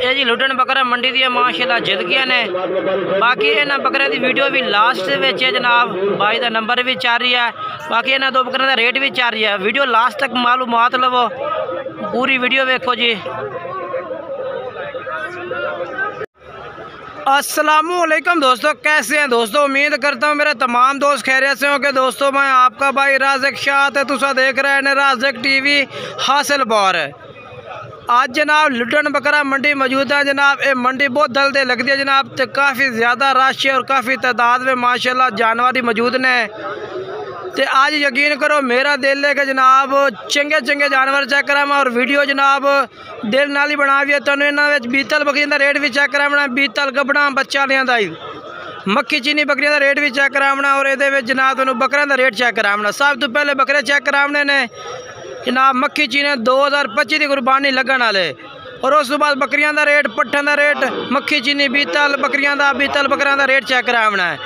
ये जी लुटन बकरा मंडी दी माशाल्लाह जित गया ने। बाकी इन्होंने बकरियां की वीडियो भी लास्ट में जनाब भाई का नंबर भी चल रही है। बाकी इन्होंने दो बकरियों का रेट भी चल रही है। वीडियो लास्ट तक मालूमात लवो, पूरी वीडियो देखो जी। अस्सलामुअलैकुम दोस्तों, कैसे हैं दोस्तों? उम्मीद करता हूँ मेरे तमाम दोस्त खैरियत से होंगे। दोस्तों मैं आपका भाई राज़िक शाह है, तुसा देख रहे हैं राज़िक टीवी हासिल बार। आज जनाब लुटन बकरा मंडी मौजूद है जनाब। ये मंडी बहुत दलदे लगती है जनाब, तो काफ़ी ज़्यादा रश है और काफ़ी तादाद में माशाल्लाह जानवर ही मौजूद ने। तो आज यकीन करो मेरा दिल है कि जनाब चंगे चंगे जानवर चेक करावा और वीडियो जनाब दिल नाल ही बना भी है। तो इन्होंने बीतल बकरियों का रेट भी चेक करावना, बीतल गबड़ा बच्चा लिया मक्खी चीनी बकरियों का रेट भी चेक करावना और ये जनाब तुम बकरियों का रेट चेक करावना। सब तो पहले बकरे चेक करावने ने जनाब। मक्खी चीनी 2025 की कुर्बानी लगन वाले और उस बाद बकरियों का रेट, पट्ठन का रेट, मक्खी चीनी, बीतल बकरियों का, बीतल बकरियों का रेट चेक करावना है।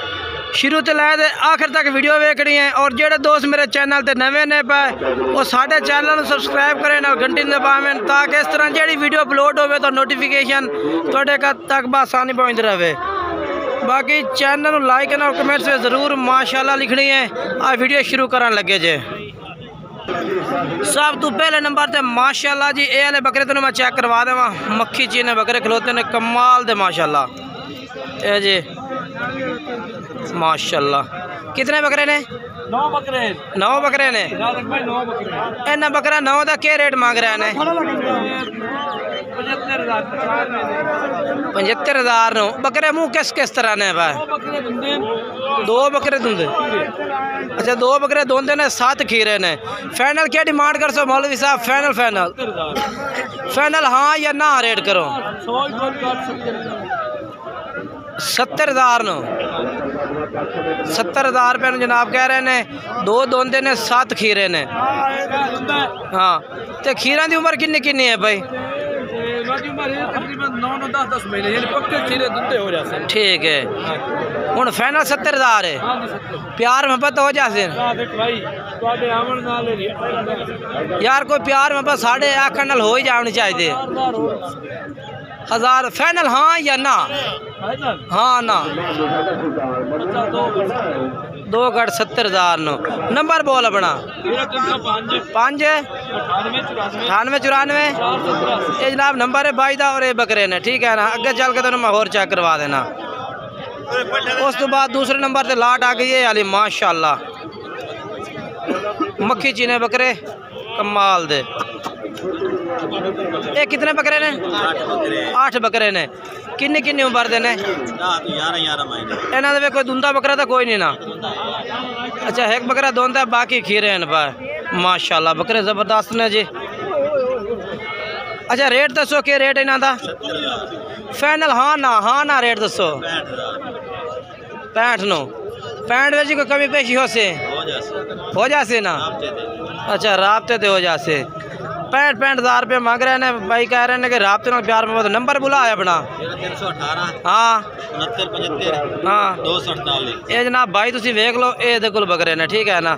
शुरू तो लैके आखिर तक वीडियो वेखनी है। और जेडे दोस्त मेरे चैनल ते नवे ने पाए वो साढ़े चैनल को सबसक्राइब करें और घंटी दबावें, ताकि इस तरह जी वीडियो अपलोड हो तो नोटिफिकेशन थोड़े तक बसानी पहुँचती रहे। बाकी चैनल लाइक और कमेंट से ज़रूर माशाल्लाह लिखनी है। आ वीडियो शुरू करन लगे जे। सब तो पहले नंबर ते माशाल्लाह जी ये वाले बकरे तेन मैं चेक करवा देवा। मक्खी चीने बकरे खलोते ने कमाल दे माशाल्लाह। ये जी माशाल्लाह कितने बकरे ने? 9 बकरे। 9 बकरे ने। इन्ना बकरा 9 का क्या रेट मांग रहे हैं? 75,000 नो। बकरे मुँह किस किस तरह ने भाई? 2 बकरे धुंधे। अच्छा 2 बकरे धुंधे ने, 7 खीरे ने। फाइनल क्या डिमांड कर सो मौलवी साहब? फाइनल फाइनल फाइनल हाँ या ना रेट करो? 70,000 नो। 70,000 रुपये जनाब कह रहे हैं। 2 धोंदे ने, 7 खीरे ने। हाँ तो खीरा की उम्र किन्नी किन्नी है भाई? ठीक है। हूँ फाइनल 70,000 है। प्यार मोहब्बत हो जाए यार, कोई प्यार मोहब्बत साढ़े आखन नाल हो ही जानी चाहिए। 1000 फाइनल हाँ या ना? हाँ ना। 2 गढ़ 70,000 नो। नंबर बोल अपना। 5 98 94 ये जनाब नंबर है भाई दा और ये बकरे ने। ठीक है ना, अगे चल के तो मैं होर चेक करवा देना। उस तो बाद दूसरे नंबर से लाट आ गई है वाली माशाल्लाह। मक्खी चीने बकरे कमाल दे। ये कितने बकरे ने? 8 बकरे ने। किन्नी किन्नी उम्र दे ने? 11 महीने। इन्होंने भी कोई दुंदा बकरा तो कोई नहीं ना? अच्छा एक बकरा दोंदा, बाकी खीरे हैं भाई माशाल्लाह। बकरे ज़बरदस्त ने जी। अच्छा रेट दसो क्या रेट इन्हों का? फाइनल हाँ ना रेट दसो। 65 नो। 65 में कोई कमी पेशी हो जासे ना? अच्छा राबते तो हो जासे। 65,000 रुपये मांग रहे हैं भाई। कह रहे हैं कि राबते में प्यार में। नंबर बुला है अपना। 318 हाँ 69 हाँ 248। ये जनाब भाई तुम वेख लो, ये को बकरे ने। ठीक है ना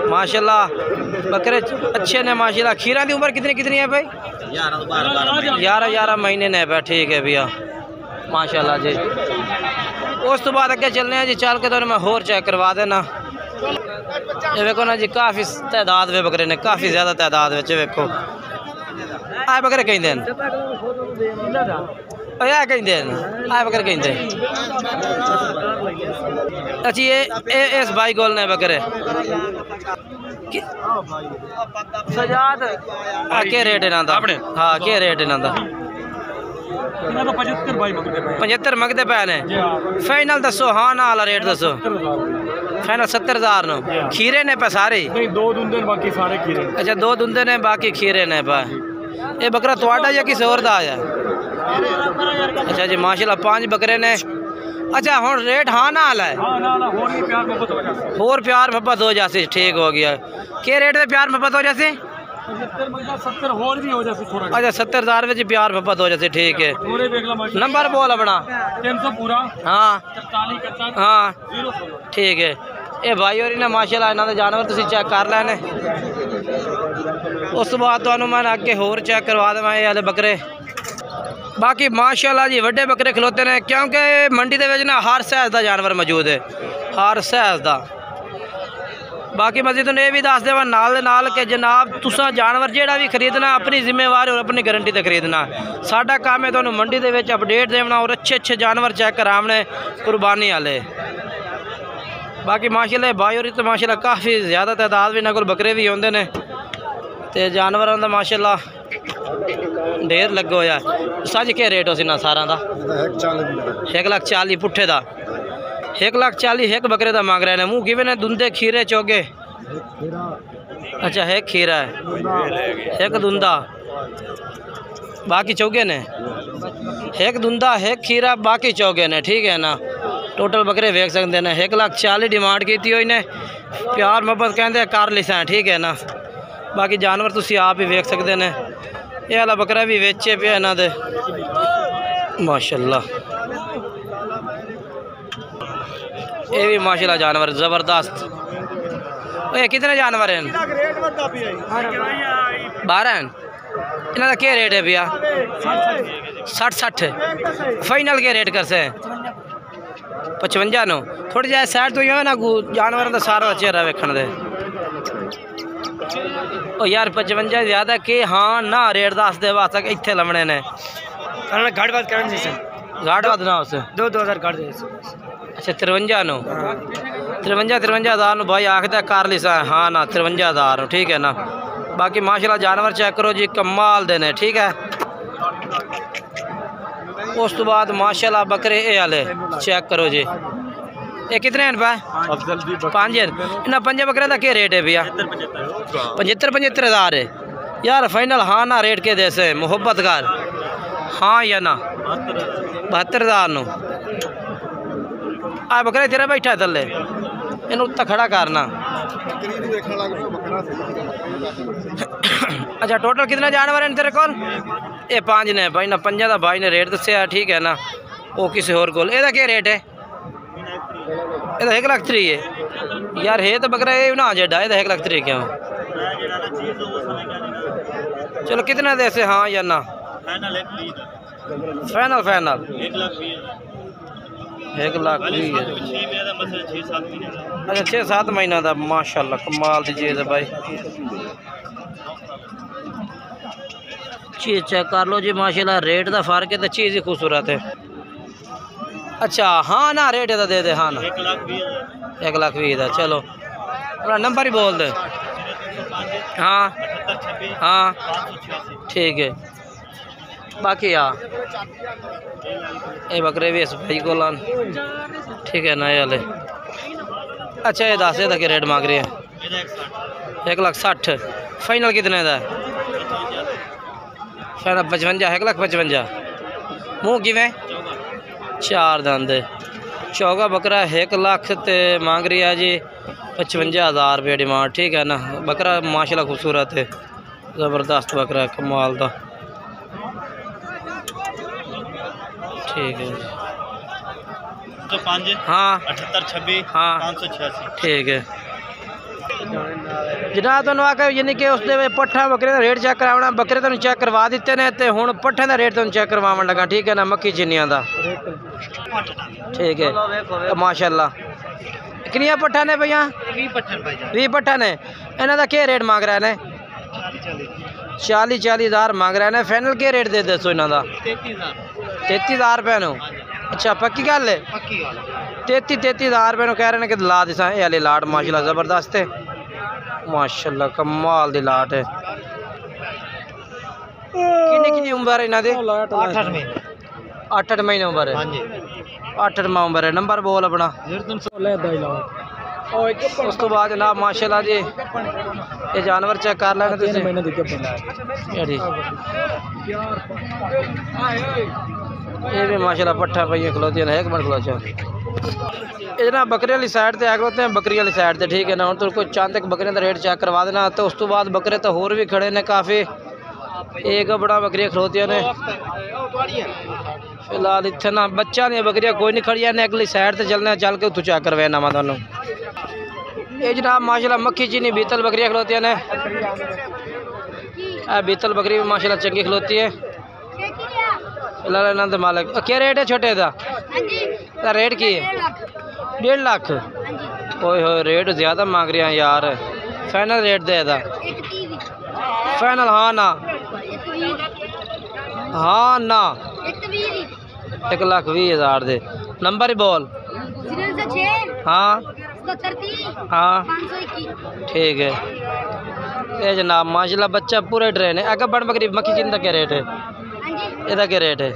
माशाल्लाह बकरे अच्छे ने माशाल्लाह। खीरा की उम्र कितनी कितनी है भाई? 11 महीने ने भाई। ठीक है भैया माशाल्लाह जी। उस तो बाद अगे चलने जी, चल के तो मैं होर चेक करवा देना। ये देखो ना जी, काफ़ी तादाद में बकरे ने, काफ़ी ज़्यादा तादाद में। देखो आए बकरे कहीं दिन आए बकरे कहीं दिन। अच्छा ये इस भाई गोल ने बकरे सजाद क्या रेट इन्हों का? हाँ क्या रेट इन्हों का? 75 मंगते पे ने। फाइनल दसो हाँ ना वाला रेट दसो। फाइनल 70,000 नो। खीरे ने पे सारे? 2 दुंदे बाकी सारे खीरे। अच्छा 2 दुंदे ने बाकी खीरे ने पे। ये बकरा थोड़ा या किसी और दा आया? अच्छा जी माशाल्लाह 5 बकरे ने। अच्छा हुँ रेट हाँ ना वाला है? होर प्यार मोहब्बत हो जाती। ठीक हो गया। क्या रेट में प्यार मोहब्बत हो जाती? 70 और भी हो जाती थोड़ा। अच्छा 70,000 में प्यार मोहब्बत हो जाती। ठीक है। नंबर बोल अपना। 300 पूरा। हाँ 43 हाँ ठीक है। ये भाई और इन्हें माशाल्लाह इन्होंने जानवर तुम चेक कर लेने। उस बाद तो मैं अगे होर चेक करवा देव। ये वाले बकरे बाकी माशाल्लाह जी वड्डे बकरे खलोते ने, क्योंकि मंडी दे विच ना हर साइज़ का जानवर मौजूद है, हर साइज़ का। बाकी मजीद तुहानूं ये भी दस देवां नाल दे नाल कि जनाब तुसां जानवर जिहड़ा भी खरीदना अपनी जिम्मेवारी और अपनी गारंटी ते खरीदना। साडा काम है तुहानूं मंडी दे विच अपडेट देना और अच्छे अच्छे जानवर चेक करावने कुर्बानी वाले। बाकी माशाल्लाह भाई और तो माशाल्लाह काफ़ी ज़्यादा तादाद भी इन्हां कोल बकरे भी होंदे ने ते जानवरां दा माशाल्लाह ढेर लग्गा होया। सच क्या रेट उस इन्हां सारां दा? 1,40,000 पुट्ठे दा, 1,40,000 एक बकरे का मांग रहे हैं। मुँह किवें ने दुंदे खीरे चोगे? अच्छा एक खीरा है, एक दुंदा, बाकी चौगे ने। एक दुंदा एक खीरा बाकी चौगे ने, ठीक है ना। टोटल बकरे वेख सकते हैं। 1,40,000 डिमांड की हुई ने, प्यार मोहब्बत कहते कर लिसा, ठीक है ना। बाकी जानवर तुसी आप ही वेख सकते हैं। ये वाला बकरा भी वेचे पे इन्हां दे माशाल्लाह। ये भी माशाल्लाह जानवर ज़बरदस्त। ये कितने जानवर हैं? 12 हैं। इन्हां दा क्या रेट है भैया? 60 फाइनल के रेट कर से 55 नो। थोड़ी जी साइड तो ही ना जानवर का सारा चेहरा वेखण दे। ओ यार 55 ज़्यादा के हाँ ना रेट दस दे वास्ते इत्थे लमने ने घट बात करन सी घाट बात ना उस 2,000 घट दे। अच्छा 53 नो 53,000 भाई आखदा कर ली सा। हाँ ना 53,000 ठीक है ना। बाकी माशाल्लाह जानवर चेक करो जी कमाल दे ने, ठीक है। उस तो बाद माशाल्लाह बकरे ये वाले चेक करो जी। ये कितने हैं भाई? 5 हैं। इन्हें 5 बकरे का क्या रेट है भैया? 75,000 है यार फाइनल। हाँ ना रेट के दे से मोहब्बत कर हाँ या ना 72,000 नो। आ बकरा तेरा बैठा है थले, इन उत्ता खड़ा करना। अच्छा टोटल कितने जानवर हैं तेरे कोल? ये 5 ने भाई ना। 5 का भाई ने रेट दसिया, ठीक है ना। वो किसी होर कोल एदा क्या रेट है? ये 1,03,000 है यार। है तो बकरा ये ना जेडा, ये 1,03,000 क्यों? चलो कितना दे से हाँ या ना? Final final 1,20,000। अच्छा 6-7 महीना का माशाल्लाह कमाल दी चीज़ है भाई। चीज़ चेक कर लो जी माशाल्लाह। रेट का फर्क है तो चीज़ ही खूबसूरत है। अच्छा हाँ ना रेट है तो दे दे। हाँ ना 1,20,000 चलो अपना नंबर ही बोल दे। हाँ हाँ ठीक है। बाकी हाँ ये बकरे भी इस भाई को लान, ठीक है ना। ये वाले अच्छा ये 10 का रेट मांग रही है? 1,60,000 फाइनल कितने का? फाइनल 55 1,55,000। मुँह किवें? 4 दंद चौगा बकरा 1,00,000 ते मांग रही है जी 55,000 रुपये डिमांड, ठीक है ना। बकरा माशाल्लाह खूबसूरत है, ज़बरदस्त बकरा है कमाल का, ठीक है। तो 5 हाँ 78 26 हाँ 586 ठीक है जनाब। तुहानूं आखिया यानी कि उस पट्ठा बकरे का रेट चेक करावना। बकरे तुहानूं चेक करवा दिते ने ते हुण पट्ठे का रेट तुहानूं चेक करवावन लगा, ठीक है ना। मक्खी चिन्नियां दा, ठीक है माशाल्लाह। कितनियां पट्ठा ने भैया? 20 पट्ठा ने। इन्हां दा क्या रेट मांग रहे ने? 40,000 मांग रहे ने। फाइनल क्या रेट दे दसो इन्हां दा? 33,000 रुपये नो। अच्छा पक्की गल है? 33,000 रुपये कह रहे हैं कि ला दिसा। ये वाली लाट माशाल्लाह ज़बरदस्त है, माशाल्लाह कमाल दी लाट है। कितनी उम्र है इन्हां दी? 8 महीने उम्र है। 8 माह उम्र है। नंबर बोल अपना। उस तो बाद जनाब माशाल्लाह जी ये जानवर चेक कर लेना तुसीं। ये भी माशाल्लाह पट्ठा पाइया खलोती है। 1 मिनट खलो ये जनाब बकरी वाली साइड से आ खलोते हैं, बकरी वाली साइड से, ठीक है ना। हम तो कोई चांद तक बकरियों का रेट चेक करवा देना। तो उस तो बाद बकरे तो होर भी खड़े ने काफ़ी। एक बड़ा बकरियाँ खलोतियाँ ने फिलहाल इतने ना बच्चा ने बकरियाँ कोई नहीं खड़िया ने। अगली साइड से चलने चल के उतू चेक करवाना मैं तुहानूं। ये जनाब माशाल्लाह मक्खी चीनी बीतल बकरियाँ खलोतियाँ ने। बीतल बकरी भी माशाल्लाह चंगी खलोती है। लाला नंद मालिक क्या रेट है छोटे का? रेट की है? 1.5 लाख। ओए हो रेट ज़्यादा मांग रहे हैं यार। फाइनल रेट दे दा फाइनल? हाँ ना हाँ ना 1,20,000 दे। नंबर ही बोल। हाँ हाँ ठीक है। ये जनाब माशाल्लाह बच्चा पूरे ट्रेन है। अगर बड़ बकरी मक्खी किंदा क्या रेट है? ਇਹਦਾ क्या रेट है?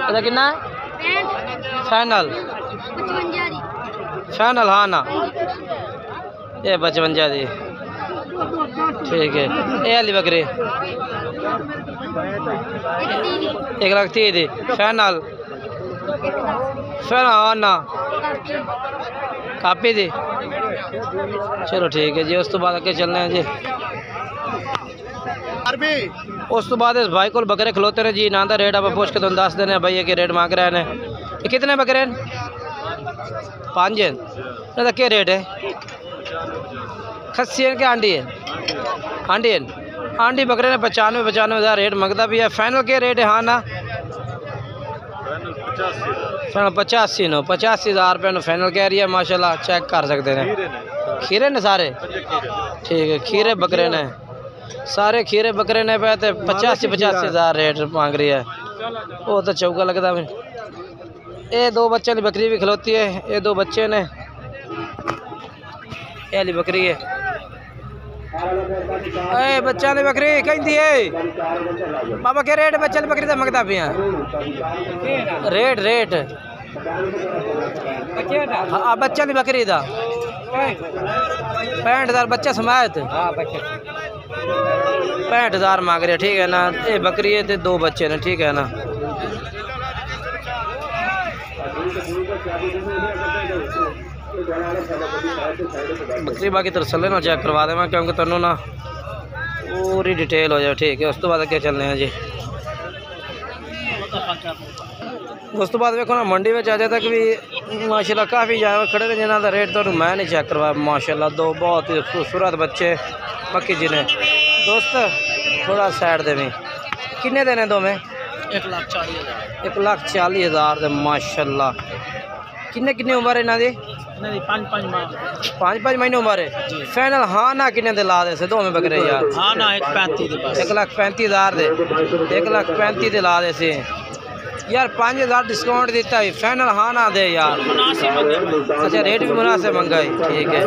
ਇਹਦਾ कितना है? Final final? हाँ ना ये 55 दी। ठीक है। ये वाली बकरी 1,30,000 दी। Final final? हाँ ना कापी दी। चलो ठीक है जी। उस तो बाद अगे चलने हैं जी। उस तो बाद इस भाई को बकरे खलोते ने जी। ना का रेट आप पूछ के तुम दस देने भाई ये रेट मांग रहे हैं। ये कितने बकरे हैं? 5 हैं। इनका क्या रेट है? खस्सी है कि आंडी है? आंडी है। आंडी बकरे ने 95,000 रेट मंगता भी है। फाइनल क्या रेट है? हाँ ना फाइनल 85 नो 85,000 रुपये फाइनल कह रही है। माशाल्लाह चेक कर सकते हैं। खीरे ने सारे? ठीक है खीरे बकरे ने सारे खीरे बकरे ने पे 85,000 रेट मांग रही है। वो तो चौका लगता है। ये 2 बच्चे की बकरी भी खिलौती है। ये 2 बच्चे ने ये वाली बकरी है। ए बच्चा ने बकरी कहती है बाबा क्या रेट बच्चा बकरी का मंगता पे रेट रेट? हाँ बच्चा की बकरी का 65,000 बच्चा समायत 65,000 मांग रहे। ठीक है ना। ये बकरी है तो 2 बच्चे ने। ठीक है ना। बकरी बाकी तरसले ना चेक करवा दें क्योंकि तेनों ना पूरी डिटेल हो जाए। ठीक है। उस तो बाद क्या चलने हैं जी। उस तो बाद देखो ना मंडी में अजे तक भी माशाल्लाह काफ़ी जानवर खड़े ने जिन्हों का रेट तो मैं नहीं चेक करवाया। माशाल्लाह 2 बहुत ही खूबसूरत बच्चे मक्की जी ने। दोस्त थोड़ा साइड दे में किन्ने देने दो में? 1,40,000 दे। माशाल्लाह किन्ने किन्नी उम्र है इन्हों की? 5 महीने उम्र है। फाइनल हाँ ना किन्ने दे ला दे से 2 में बकरे यार? हाँ ना 1,35,000 दे 1,35,000 दे ला दे से यार। 5,000 डिस्काउंट देता है। फाइनल हाँ ना दे यार। अच्छा रेट भी मुनासिब मंगा है। ठीक है।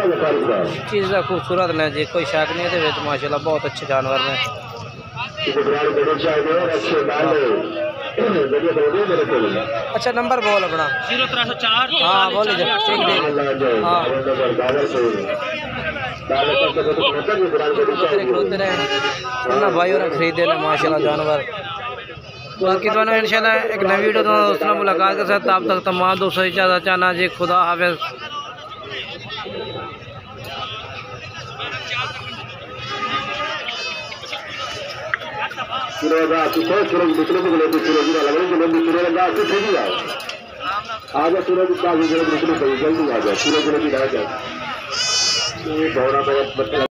चीज़ खूबसूरत ने जी कोई शक नहीं है। माशाल्लाह बहुत अच्छे जानवर ने। अच्छा नंबर बोल अपना। 0304। हाँ बोल ठीक हाँ खरीदते रहे भाई और खरीदे ना माशाल्लाह जानवर। बाकी तो इंशाल्लाह एक नई वीडियो दोस्तों मुलाकात के साथ तब तक तमाम दोस्तों इजाज़त चाहना जी। खुदा हाफिज़। सूरज